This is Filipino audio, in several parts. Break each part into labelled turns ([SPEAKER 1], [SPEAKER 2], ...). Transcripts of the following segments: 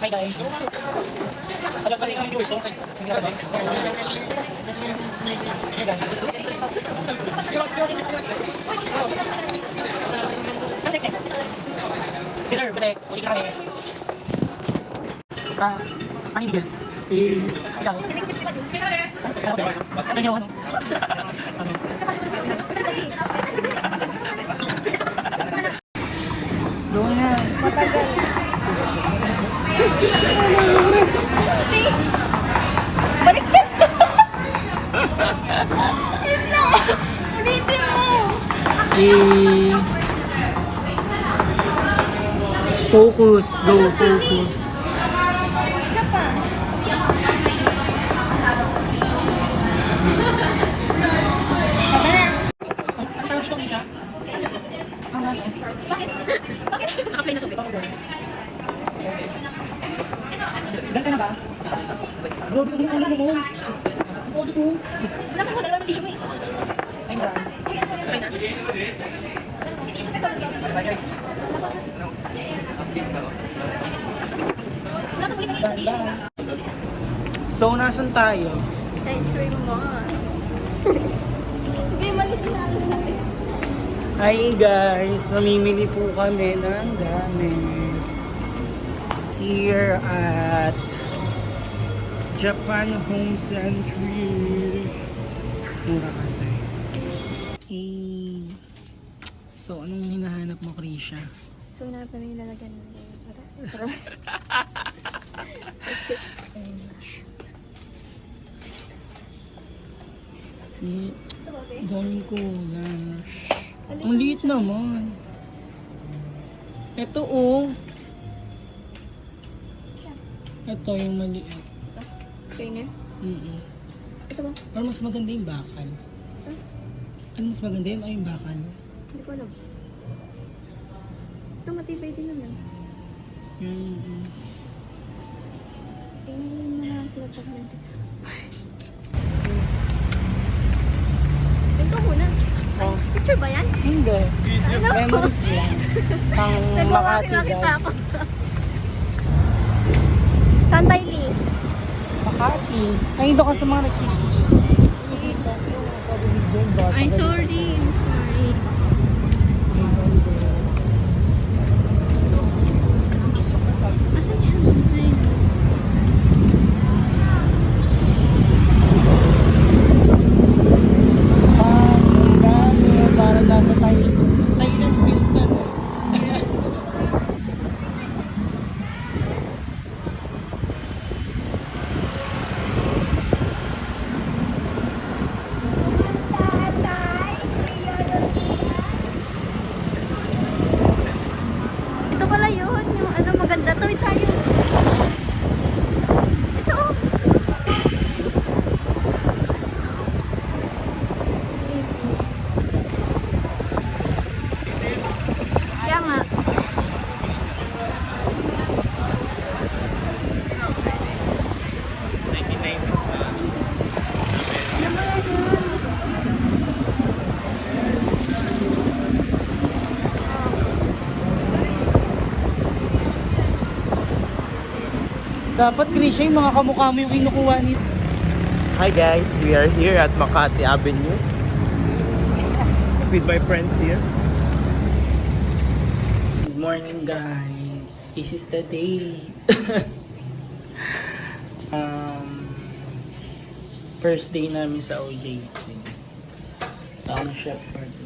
[SPEAKER 1] Hi guys. Ajak pa rin kami viewers. Hi guys. Sir, kasi uli ka kami. Ano yung bill? Ikaw. Ano yung ano? Doon na.
[SPEAKER 2] Matagal. Baliktad! Yun lang! Ulitin mo!
[SPEAKER 1] Focus. Go, focus.
[SPEAKER 2] Isa pa. Tama na.
[SPEAKER 1] Ang tawag dito, Lisa?
[SPEAKER 2] Bakit? Naka-play na subik.
[SPEAKER 1] Ganda na ba? Grabe ka yung ulo mo. Ang ulo to.
[SPEAKER 2] Nasaan mo? Dalawa ng tissue mo eh.
[SPEAKER 1] Ay, marami.
[SPEAKER 2] Okay na. Nasaan mo ulit ang tissue?
[SPEAKER 1] So, nasan tayo?
[SPEAKER 2] Century Mall. Hindi, mali tinalo natin.
[SPEAKER 1] Hi guys! Mamimili po kami ng gamit. Here at Japan Home Century. Mura kasi. Hey. So, anong hinahanap mo, Krisha?
[SPEAKER 2] So, nahanap namin yung lalagyan ng
[SPEAKER 1] Daming kulang. Ang liit naman. Ito oh. Ito yung maliit.
[SPEAKER 2] Strainer? Ito ba?
[SPEAKER 1] Pero mas maganda yung bakal.
[SPEAKER 2] Huh?
[SPEAKER 1] Ano mas maganda yun o yung bakal?
[SPEAKER 2] Hindi ko alam. Ito matibay din naman. Tingnan mo na sila pag natin. Ito muna.
[SPEAKER 1] Oh.
[SPEAKER 2] Picture ba yan?
[SPEAKER 1] Hindi.
[SPEAKER 2] Ano?
[SPEAKER 1] Memories lang. Pang Makati
[SPEAKER 2] Nagmamaki-maki pa
[SPEAKER 1] guys.
[SPEAKER 2] ako. Saan tayo, Lee?
[SPEAKER 1] Makati. Ay, doon ka sa mga nag-cheese.
[SPEAKER 2] I'm sorry. I'm sorry. Asan yan? Ayun.
[SPEAKER 1] Ang dami. Parang nasa Thailand Wilson.
[SPEAKER 2] Ito pala yun. Yung ano maganda. Tawid tayo. Ito oh. Kaya nga.
[SPEAKER 1] Dapat Krisha yung mga kamukha mo yung kinukuha niyo.
[SPEAKER 3] Hi guys, we are here at Makati Avenue with my friends here.
[SPEAKER 1] Good morning guys. This is the day. First day namin sa OJT. Town chef party.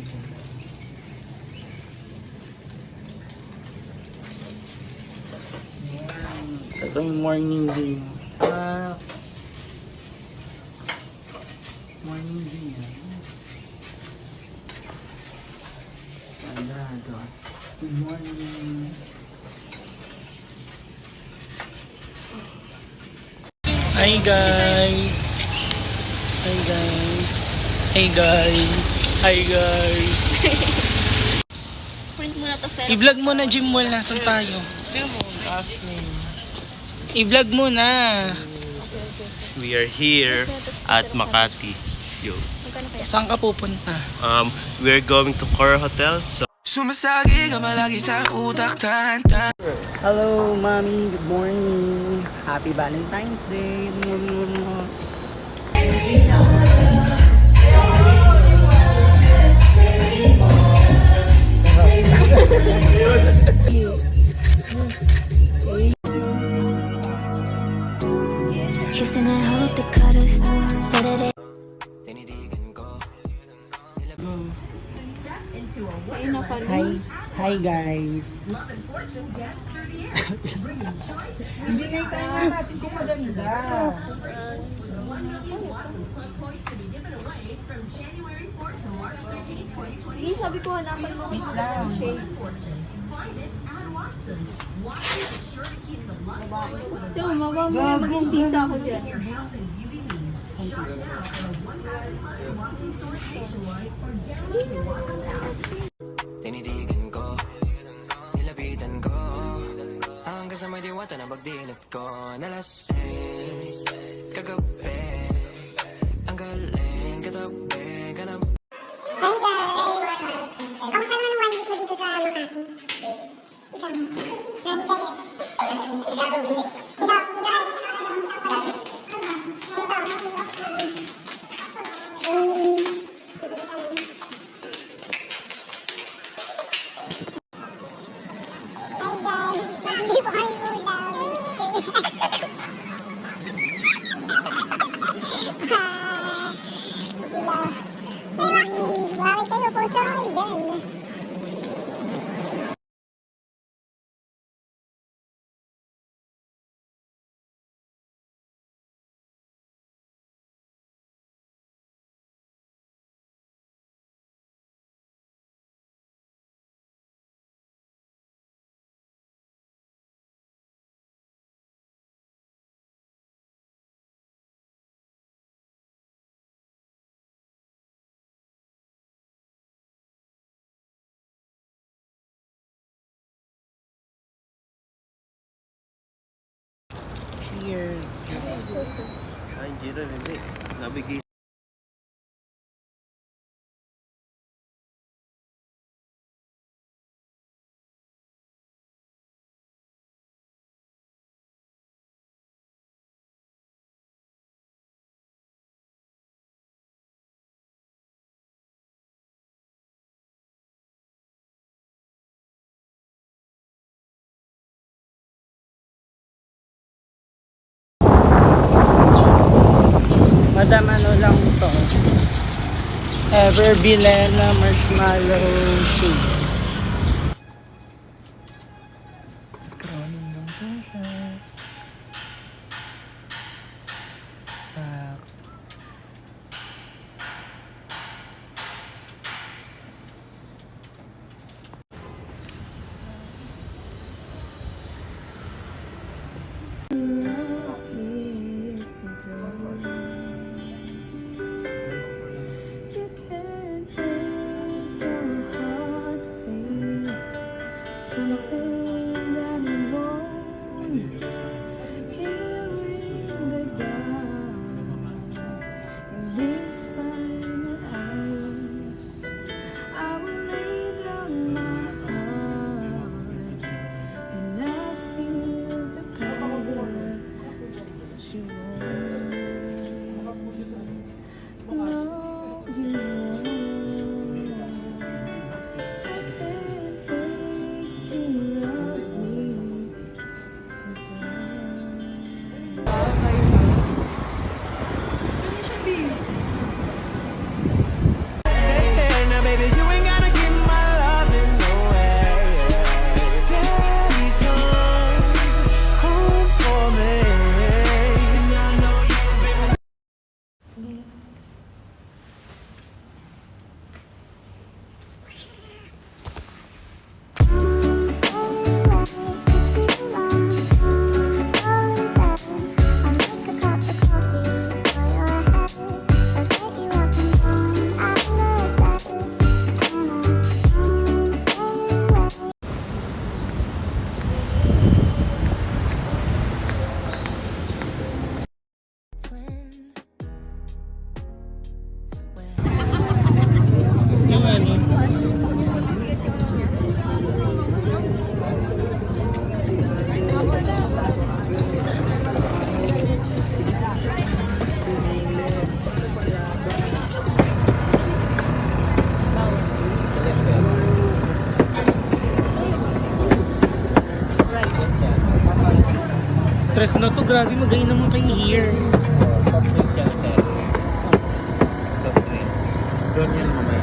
[SPEAKER 1] Sa ito yung morning view. Morning view. Sarado. Good morning. Hi guys. Hi guys. Hey guys. Hi guys.
[SPEAKER 2] Print muna to, sir.
[SPEAKER 1] I-vlog mo na Jim Mall. Nasaan tayo? I-vlog mo na.
[SPEAKER 3] We are here at Makati. Yo.
[SPEAKER 2] Magkano kaya?
[SPEAKER 1] Saan ka pupunta?
[SPEAKER 3] We're going to Cora Hotel. So
[SPEAKER 4] Sumasagi ka palagi sa utak, tahan-tahan.
[SPEAKER 1] Hello, mommy. Good morning. Happy Valentine's Day.
[SPEAKER 5] Kissing and hope it cut us. But it
[SPEAKER 1] Hi guys. Hindi na itayo natin kung maganda.
[SPEAKER 2] Hindi, sabi ko hanapan mo
[SPEAKER 1] Wait lang.
[SPEAKER 2] shade. Ito, mama mo yung maging tisa ako dyan.
[SPEAKER 4] Tinitigan ko, nilapitan ko, hanggang sa may diwata na pagdilat ko. Nalasing, kagabi, ang galing, katabi, ganap.
[SPEAKER 6] Hi guys! Kamusta naman ang 1 week mo dito sa Makati? Ikaw. Hi guys! Hindi po kami ulam. Bakit kayo po sa akin dyan?
[SPEAKER 1] Cheers.
[SPEAKER 3] Ay, Jiro, hindi. Nabigay.
[SPEAKER 1] Madam, ano lang to? Ever Bilena Marshmallow Shake. Scrolling lang po siya. Tak.
[SPEAKER 3] stress na to. Grabe, magayin naman kayo here. Soft drinks yan, sir. Soft drinks. Doon yan mamaya.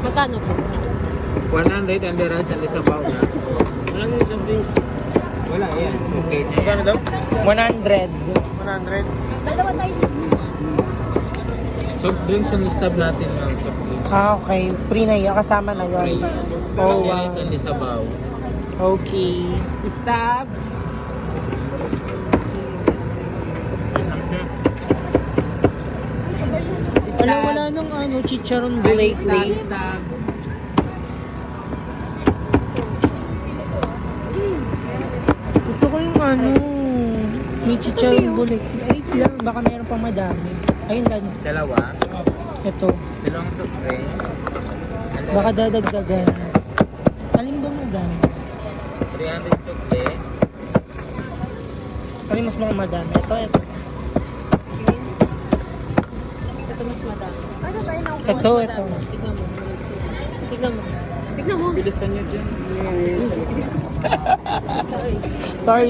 [SPEAKER 2] Magkano po?
[SPEAKER 3] 100 and the rest and is about na. Wala nga yung soft drinks. Wala, yan. Okay. Magkano daw? 100. 100?
[SPEAKER 2] Dalawa tayo.
[SPEAKER 3] Soft drinks yung stab natin ng soft drinks.
[SPEAKER 1] Okay. Free na yun. Kasama na yun. Oh, wow.
[SPEAKER 3] Rice and isabaw.
[SPEAKER 1] Okay. Stop. Wala nung chicharon bulay. Gusto ko yung may chicharon bulay. Wait lang, baka meron pang madami. Ayun lang.
[SPEAKER 3] Dalawa.
[SPEAKER 1] Ito.
[SPEAKER 3] Dalawang soft drinks. And the
[SPEAKER 1] Baka
[SPEAKER 3] rest-
[SPEAKER 1] dadagdagan. Alin ba madami?
[SPEAKER 3] 300 soft drinks.
[SPEAKER 1] Alin mas mga madami? Ito.
[SPEAKER 2] Ito mas madami. Ano ba yun?
[SPEAKER 1] Ito.
[SPEAKER 2] Tignan mo. Tignan mo. Tignan mo.
[SPEAKER 3] Bilisan nyo dyan.
[SPEAKER 1] Sorry.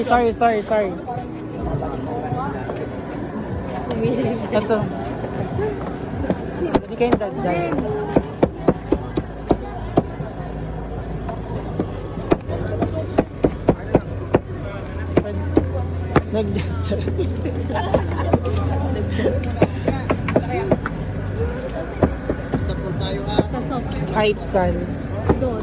[SPEAKER 1] Ito. Hindi kayong dagdag. Kahit saan.
[SPEAKER 2] Doon.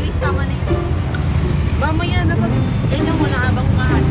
[SPEAKER 2] Chris, tama na yun.
[SPEAKER 1] Mamaya na pag...
[SPEAKER 2] Tingnan mo na habang mahal.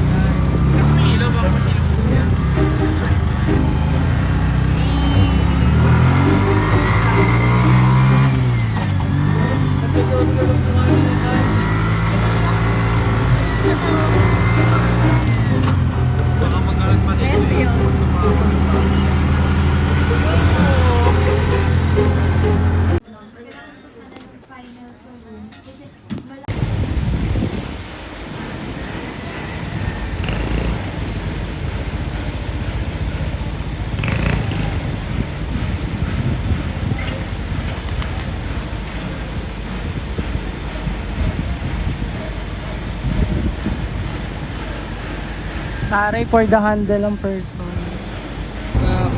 [SPEAKER 1] Taray for the handle ang person.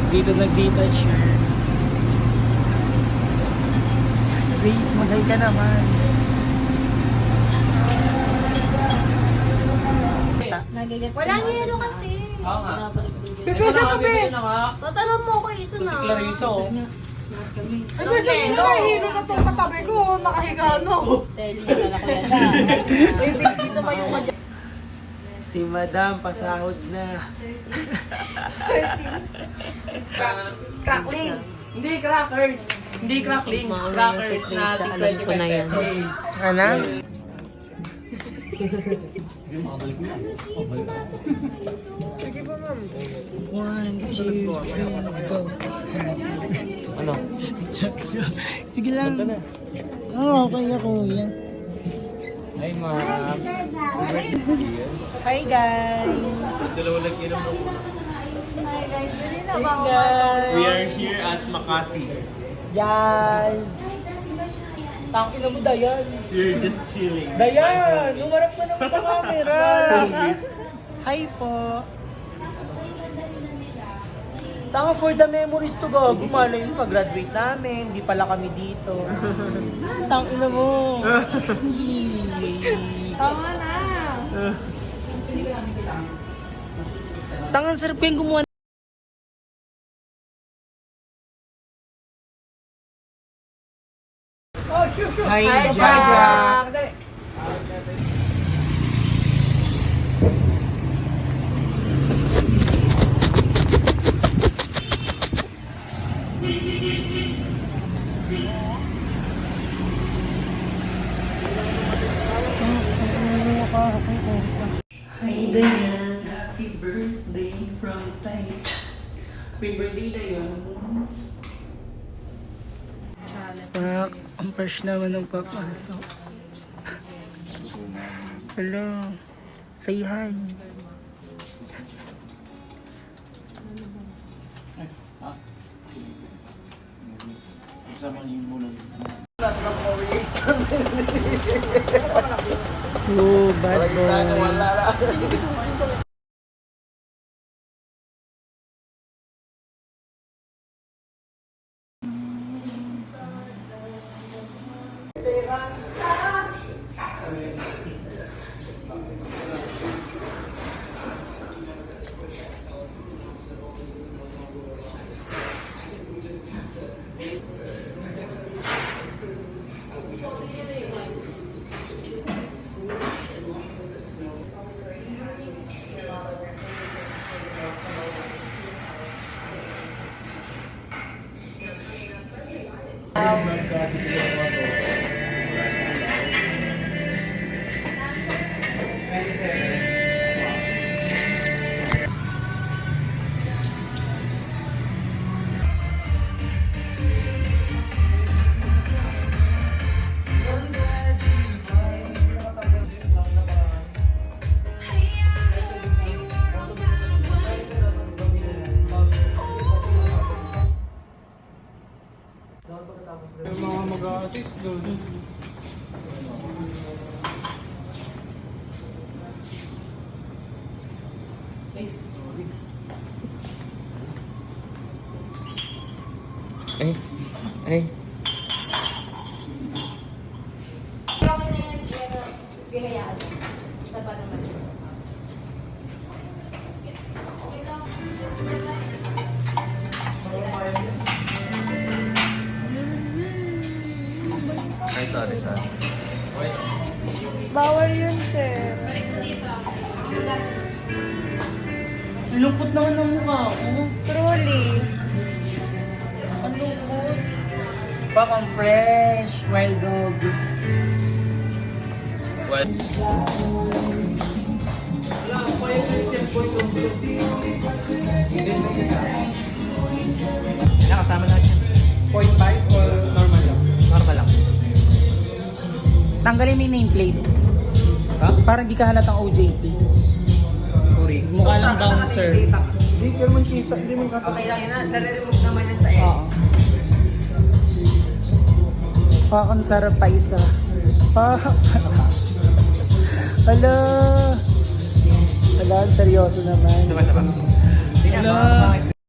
[SPEAKER 1] Dito nag-detach siya. Grace, mag-hi ka naman.
[SPEAKER 2] Walang yelo kasi.
[SPEAKER 3] Oo nga.
[SPEAKER 1] Pipisa ka, be!
[SPEAKER 2] Tatanong mo ko isa na.
[SPEAKER 3] Clariso.
[SPEAKER 1] Ay, kasi hilo na itong katabi ko. Nakahiga, no?
[SPEAKER 2] Tell me, wala ko yan. Uy, dito ba yung madya?
[SPEAKER 3] Si Madam, pasahod na.
[SPEAKER 1] Cracklings! Hindi crackers! Hindi cracklings! Crackers na
[SPEAKER 2] Alam ko na yan.
[SPEAKER 1] Ano? One, two, three, go.
[SPEAKER 3] Ano?
[SPEAKER 1] Sige lang. Oo, okay ako yan.
[SPEAKER 3] Ay, ma'am.
[SPEAKER 1] Hi guys!
[SPEAKER 3] Dalawa lang inom mo.
[SPEAKER 2] Ay guys, dali na
[SPEAKER 1] Hey
[SPEAKER 2] ba?
[SPEAKER 1] guys!
[SPEAKER 3] We are here at Makati.
[SPEAKER 1] Yes! Tangina mo, Dayan!
[SPEAKER 3] We're just chilling.
[SPEAKER 1] Dayan! Umarap ka naman sa camera! Hi po! Tanga for the memories to go. Gumala yun pag-graduate namin. Hindi pala kami dito. Tangina mo!
[SPEAKER 2] Tama na.
[SPEAKER 1] Tangan sarap kayong gumawa. Hi, Jaja! Hi, Dayan! Happy birthday from Tay. Happy birthday, Dayan! Ang fresh naman ng papasok. Hello. Say hi. Oh, bad boy.
[SPEAKER 3] Yung mga mag-assist doon. Ay.
[SPEAKER 2] Bihayaan. Sa pa naman.
[SPEAKER 3] Ay, sorry.
[SPEAKER 2] Bawal yun, sir.
[SPEAKER 1] Lungkot naman ng mukha ko.
[SPEAKER 2] Truly.
[SPEAKER 1] Ang lungkot. Pakang fresh. Wild dog. Nakasama natin. 0.5 or normal lang? Normal lang. Tanggalin mo yung nameplate. Ha? Parang di ka halatang OJT. Sorry. Mukha lang bouncer.
[SPEAKER 3] Hindi ka naman kita, hindi mo kata.
[SPEAKER 2] Okay lang yun na. Nare-remove naman yan sa air.
[SPEAKER 1] Oo. Pakang sarap pa isa. Hala. Hala, seryoso naman.
[SPEAKER 3] Sabay.
[SPEAKER 1] Hala.